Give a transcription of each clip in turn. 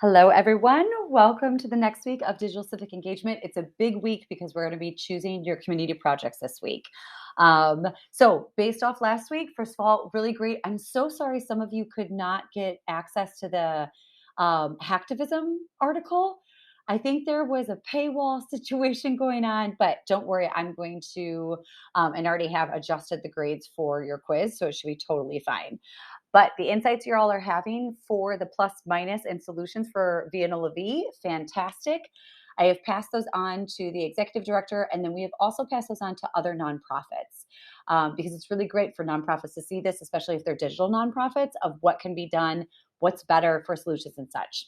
Hello, everyone. Welcome to the next week of Digital Civic Engagement. It's a big week because we're going to be choosing your community projects this week. So based off last week, first of all, really great. I'm so sorry some of you could not get access to the Hacktivism article. I think there was a paywall situation going on, but don't worry, I'm going to, and already have adjusted the grades for your quiz, so it should be totally fine. But the insights you all are having for the plus minus and solutions for Vienna LaVie, fantastic. I have passed those on to the executive director, and then we have also passed those on to other nonprofits because it's really great for nonprofits to see this, especially if they're digital nonprofits, of what can be done, what's better for solutions and such.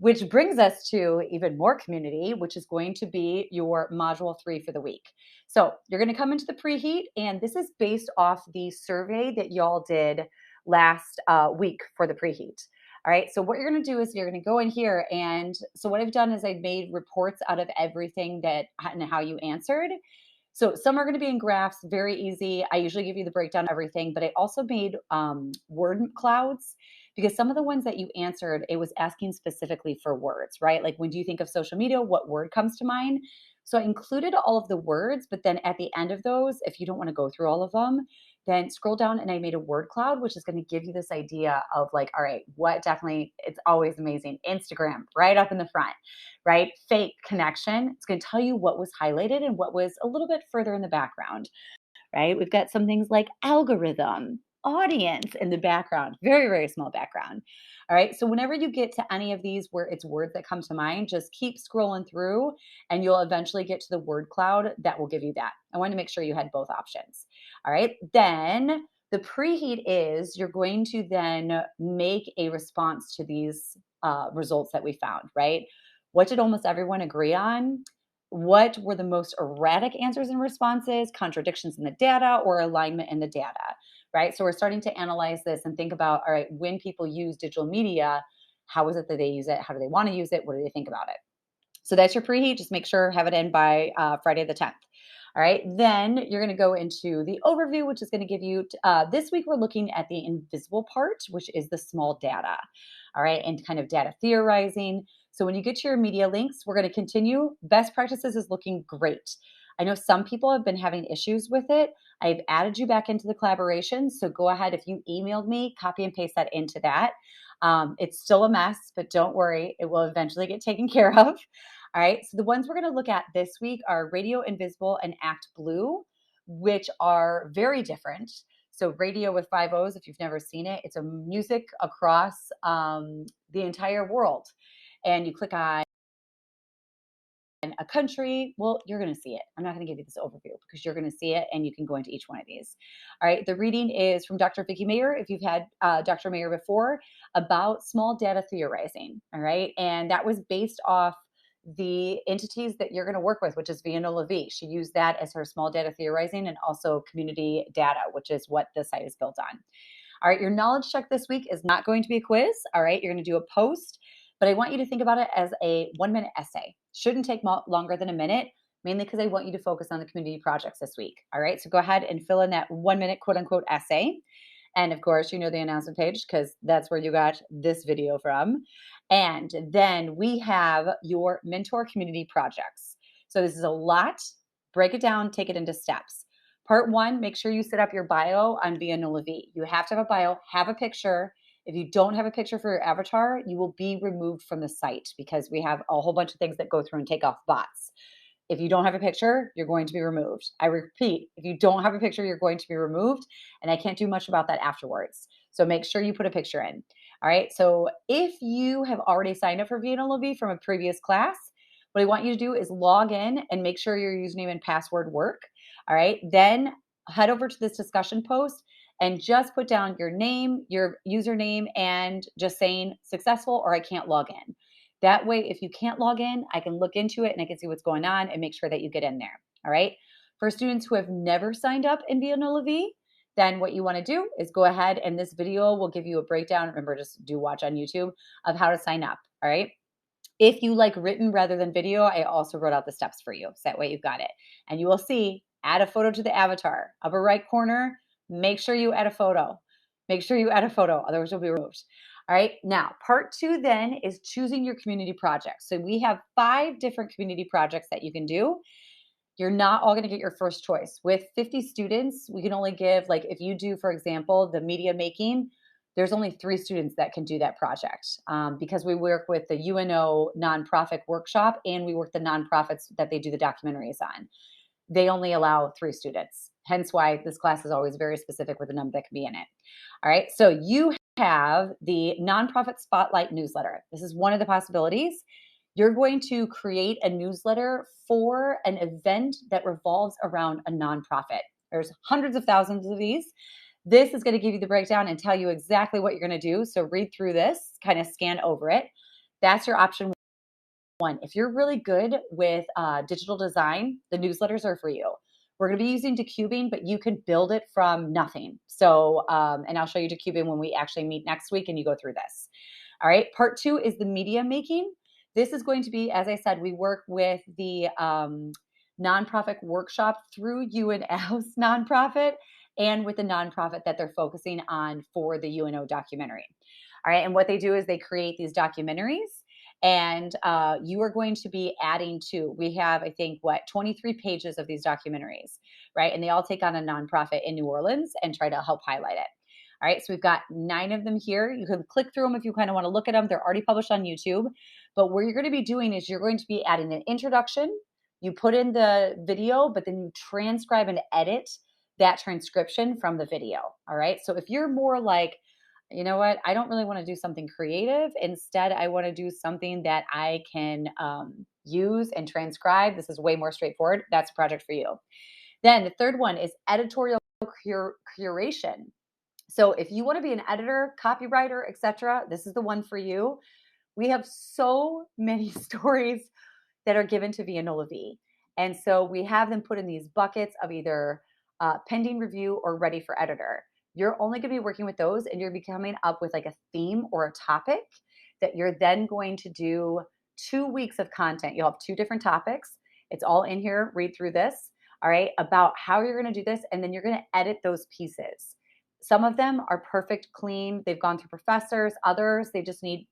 Which brings us to even more community, which is going to be your module 3 for the week. So you're going to come into the preheat, and this is based off the survey that y'all did last week for the preheat. All right, so what you're going to do is you're going to go in here, and so what I've done is I've made reports out of everything that and how you answered. So some are going to be in graphs, very easy. I usually give you the breakdown of everything, but I also made word clouds because some of the ones that you answered, it was asking specifically for words, right? Like when do you think of social media, what word comes to mind? So I included all of the words, but then at the end of those, if you don't want to go through all of them, then scroll down and I made a word cloud, which is going to give you this idea of like, all right, what definitely, it's always amazing. Instagram, right up in the front, right? Fake connection. It's going to tell you what was highlighted and what was a little bit further in the background, right? We've got some things like algorithm, audience in the background, very, very small background. All right. So whenever you get to any of these where it's words that come to mind, just keep scrolling through and you'll eventually get to the word cloud that will give you that. I wanted to make sure you had both options. All right. Then the preheat is you're going to then make a response to these results that we found, right? What did almost everyone agree on? What were the most erratic answers and responses, contradictions in the data, or alignment in the data, right? So we're starting to analyze this and think about, all right, when people use digital media, how is it that they use it? How do they want to use it? What do they think about it? So that's your preheat. Just make sure have it in by Friday the 10th. All right, then you're going to go into the overview, which is going to give you, this week we're looking at the invisible part, which is the small data. All right, and kind of data theorizing. So when you get to your media links, we're going to continue. Best practices is looking great. I know some people have been having issues with it. I've added you back into the collaboration. So go ahead, if you emailed me, copy and paste that into that. It's still a mess, but don't worry, it will eventually get taken care of. All right, so the ones we're going to look at this week are Radio Invisible and Act Blue, which are very different. So radio with 5 O's, if you've never seen it, it's a music across the entire world. And you click on a country, well, you're going to see it. I'm not going to give you this overview because you're going to see it and you can go into each one of these. All right, the reading is from Dr. Vicki Mayer, if you've had Dr. Mayer before, about small data theorizing. All right, and that was based off the entities that you're going to work with, which is Vienna LaVie. She used that as her small data theorizing and also community data, which is what the site is built on. All right, your knowledge check this week is not going to be a quiz. All right, you're going to do a post, but I want you to think about it as a 1-minute essay. Shouldn't take longer than a minute, mainly because I want you to focus on the community projects this week. All right, so go ahead and fill in that 1-minute quote unquote essay. And of course, you know the announcement page because that's where you got this video from. And then we have your mentor community projects. So this is a lot. Break it down, take it into steps. Part 1, make sure you set up your bio on Vienna LaVie. You have to have a bio, have a picture. If you don't have a picture for your avatar, you will be removed from the site because we have a whole bunch of things that go through and take off bots. If you don't have a picture, you're going to be removed. I repeat, if you don't have a picture, you're going to be removed, and I can't do much about that afterwards. So make sure you put a picture in. All right, so if you have already signed up for Vienna LaVie from a previous class, what I want you to do is log in and make sure your username and password work. All right, then head over to this discussion post and just put down your name, your username, and just saying successful or I can't log in. That way, if you can't log in, I can look into it and I can see what's going on and make sure that you get in there. All right. For students who have never signed up in Vienna LaVie, then what you want to do is go ahead and this video will give you a breakdown. Remember, just do watch on YouTube of how to sign up. All right. If you like written rather than video, I also wrote out the steps for you. So that way you've got it. And you will see, add a photo to the avatar. Upper right corner, make sure you add a photo. Make sure you add a photo, otherwise you'll be removed. All right. Now, part 2 then is choosing your community projects. So we have 5 different community projects that you can do. You're not all going to get your first choice. With 50 students, we can only give, like, if you do, for example, the media making, there's only 3 students that can do that project because we work with the UNO nonprofit workshop and we work the nonprofits that they do the documentaries on. They only allow 3 students. Hence why this class is always very specific with the number that can be in it. All right. So you have the nonprofit spotlight newsletter. This is one of the possibilities. You're going to create a newsletter for an event that revolves around a nonprofit. There's hundreds of thousands of these. This is going to give you the breakdown and tell you exactly what you're going to do. So read through this, kind of scan over it. That's your option one. If you're really good with digital design, the newsletters are for you. We're going to be using Decubing, but you can build it from nothing. So, and I'll show you Decubing when we actually meet next week and you go through this. All right. Part 2 is the media making. This is going to be, as I said, we work with the nonprofit workshop through UNO's nonprofit and with the nonprofit that they're focusing on for the UNO documentary. All right. And what they do is they create these documentaries. And you are going to be adding to, we have, I think, 23 pages of these documentaries, right? And they all take on a nonprofit in New Orleans and try to help highlight it. All right, so we've got 9 of them here. You can click through them if you kind of want to look at them. They're already published on YouTube. But what you're going to be doing is you're going to be adding an introduction. You put in the video, but then you transcribe and edit that transcription from the video. All right, so if you're more like, you know what, I don't really want to do something creative. Instead, I want to do something that I can use and transcribe. This is way more straightforward. That's a project for you. Then the third one is editorial curation. So if you want to be an editor, copywriter, etc., this is the one for you. We have so many stories that are given to Vianola V. And so we have them put in these buckets of either pending review or ready for editor. You're only going to be working with those and you're coming up with like a theme or a topic that you're then going to do 2 weeks of content. You'll have 2 different topics. It's all in here. Read through this, all right, about how you're going to do this. And then you're going to edit those pieces. Some of them are perfect, clean. They've gone through professors. Others, they just need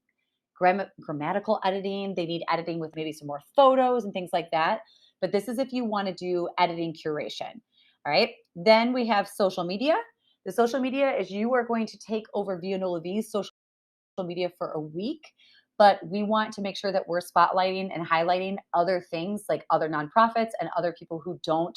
grammatical editing. They need editing with maybe some more photos and things like that. But this is if you want to do editing curation. All right. Then we have social media. The social media is you are going to take over Vianola V's social media for a week, but we want to make sure that we're spotlighting and highlighting other things like other nonprofits and other people who don't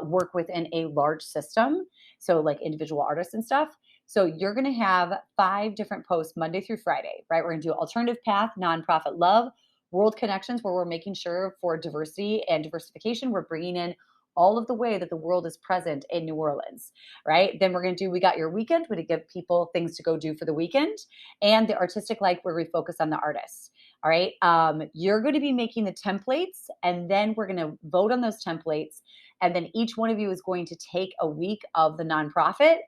work within a large system. So like individual artists and stuff. So you're going to have 5 different posts Monday through Friday, right? We're going to do Alternative Path, Nonprofit Love, World Connections, where we're making sure for diversity and diversification, we're bringing in all of the way that the world is present in New Orleans, right? Then we're going to do We Got Your Weekend, where to give people things to go do for the weekend, and the Artistic Life, where we focus on the artists. All right. You're going to be making the templates, and then we're going to vote on those templates. And then each one of you is going to take a week of the nonprofit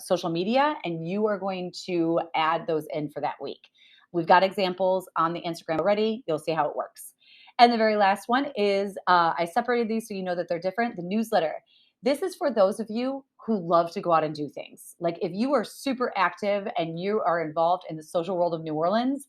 social media, and you are going to add those in for that week. We've got examples on the Instagram already. You'll see how it works. And the very last one is I separated these so you know that they're different. The newsletter. This is for those of you who love to go out and do things. Like if you are super active and you are involved in the social world of New Orleans,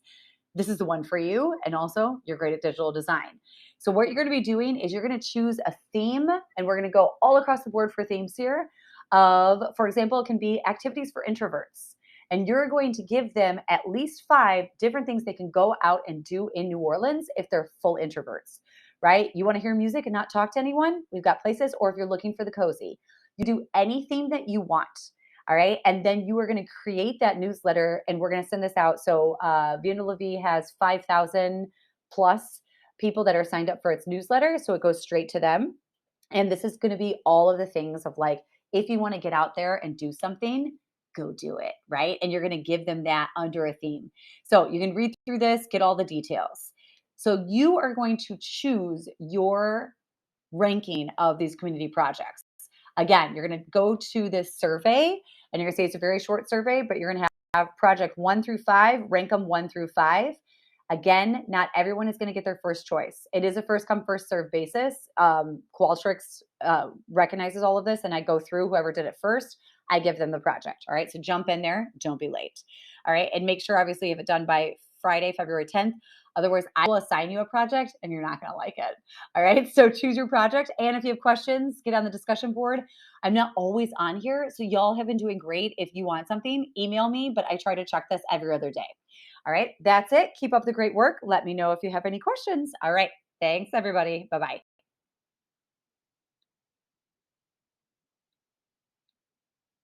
this is the one for you. And also, you're great at digital design. So what you're going to be doing is you're going to choose a theme, and we're going to go all across the board for themes here. For example, it can be activities for introverts. And you're going to give them at least 5 different things they can go out and do in New Orleans if they're full introverts, right? You want to hear music and not talk to anyone? We've got places. Or if you're looking for the cozy, you do anything that you want. All right. And then you are going to create that newsletter, and we're going to send this out. So Vianola V has 5,000 plus people that are signed up for its newsletter. So it goes straight to them. And this is going to be all of the things of like, if you want to get out there and do something, go do it, right? And you're going to give them that under a theme. So you can read through this, get all the details. So you are going to choose your ranking of these community projects. Again, you're going to go to this survey, and you're going to say it's a very short survey, but you're going to have project 1 through 5, rank them 1 through 5. Again, not everyone is going to get their first choice. It is a first come, first serve basis. Qualtrics recognizes all of this, and I go through whoever did it first. I give them the project. All right. So jump in there. Don't be late. All right. And make sure, obviously, you have it done by Friday, February 10th. Otherwise, I will assign you a project and you're not going to like it. All right. So choose your project. And if you have questions, get on the discussion board. I'm not always on here. So y'all have been doing great. If you want something, email me, but I try to check this every other day. All right. That's it. Keep up the great work. Let me know if you have any questions. All right. Thanks, everybody. Bye-bye.